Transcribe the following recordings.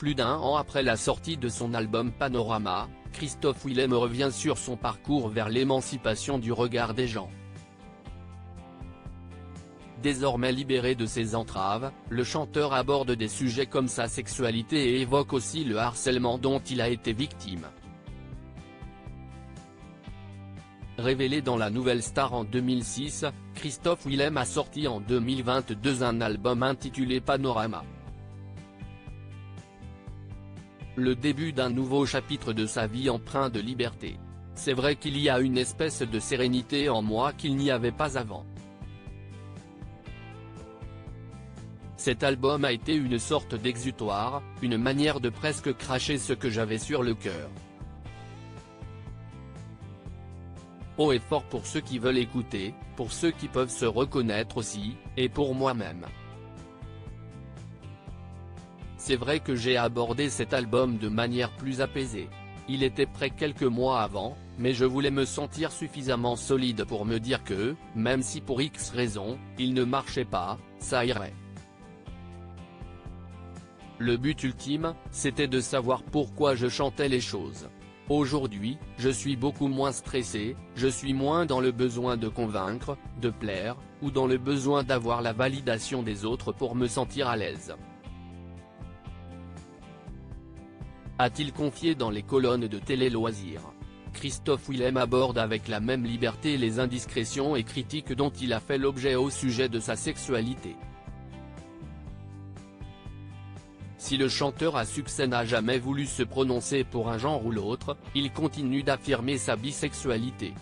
Plus d'1 an après la sortie de son album Panorama, Christophe Willem revient sur son parcours vers l'émancipation du regard des gens. Désormais libéré de ses entraves, le chanteur aborde des sujets comme sa sexualité et évoque aussi le harcèlement dont il a été victime. Révélé dans La Nouvelle Star en 2006, Christophe Willem a sorti en 2022 un album intitulé Panorama. Le début d'un nouveau chapitre de sa vie empreint de liberté. C'est vrai qu'il y a une espèce de sérénité en moi qu'il n'y avait pas avant. Cet album a été une sorte d'exutoire, une manière de presque cracher ce que j'avais sur le cœur. Haut et fort pour ceux qui veulent écouter, pour ceux qui peuvent se reconnaître aussi, et pour moi-même. C'est vrai que j'ai abordé cet album de manière plus apaisée. Il était prêt quelques mois avant, mais je voulais me sentir suffisamment solide pour me dire que, même si pour X raisons, il ne marchait pas, ça irait. Le but ultime, c'était de savoir pourquoi je chantais les choses. Aujourd'hui, je suis beaucoup moins stressé, je suis moins dans le besoin de convaincre, de plaire, ou dans le besoin d'avoir la validation des autres pour me sentir à l'aise. A-t-il confié dans les colonnes de Télé Loisirs. Christophe Willem aborde avec la même liberté les indiscrétions et critiques dont il a fait l'objet au sujet de sa sexualité. Si le chanteur à succès n'a jamais voulu se prononcer pour un genre ou l'autre, il continue d'affirmer sa bisexualité.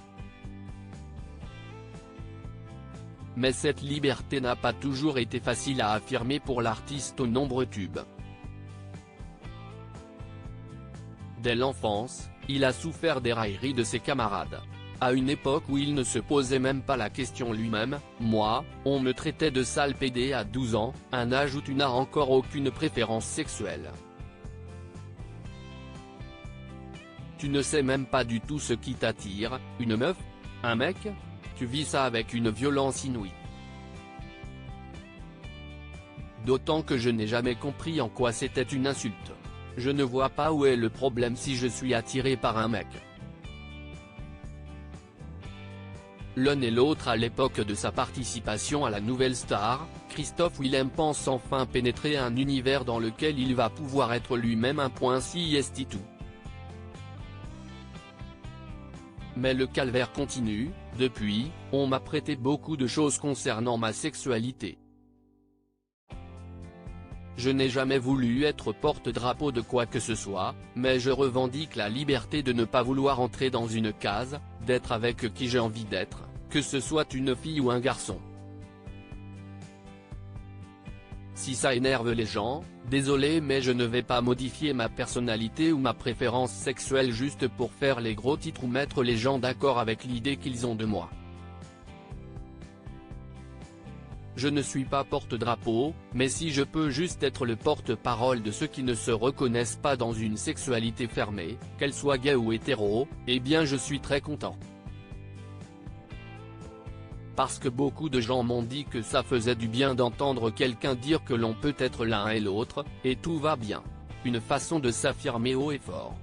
Mais cette liberté n'a pas toujours été facile à affirmer pour l'artiste aux nombreux tubes. Dès l'enfance, il a souffert des railleries de ses camarades. À une époque où il ne se posait même pas la question lui-même, moi, on me traitait de sale pédé à 12 ans, un âge où tu n'as encore aucune préférence sexuelle. Tu ne sais même pas du tout ce qui t'attire, une meuf, un mec, tu vis ça avec une violence inouïe. D'autant que je n'ai jamais compris en quoi c'était une insulte. Je ne vois pas où est le problème si je suis attiré par un mec. L'un et l'autre à l'époque de sa participation à La Nouvelle Star, Christophe Willem pense enfin pénétrer un univers dans lequel il va pouvoir être lui-même un point si est tout. Mais le calvaire continue, depuis, on m'a prêté beaucoup de choses concernant ma sexualité. Je n'ai jamais voulu être porte-drapeau de quoi que ce soit, mais je revendique la liberté de ne pas vouloir entrer dans une case, d'être avec qui j'ai envie d'être, que ce soit une fille ou un garçon. Si ça énerve les gens, désolé mais je ne vais pas modifier ma personnalité ou ma préférence sexuelle juste pour faire les gros titres ou mettre les gens d'accord avec l'idée qu'ils ont de moi. Je ne suis pas porte-drapeau, mais si je peux juste être le porte-parole de ceux qui ne se reconnaissent pas dans une sexualité fermée, qu'elle soit gay ou hétéro, eh bien je suis très content. Parce que beaucoup de gens m'ont dit que ça faisait du bien d'entendre quelqu'un dire que l'on peut être l'un et l'autre, et tout va bien. Une façon de s'affirmer haut et fort.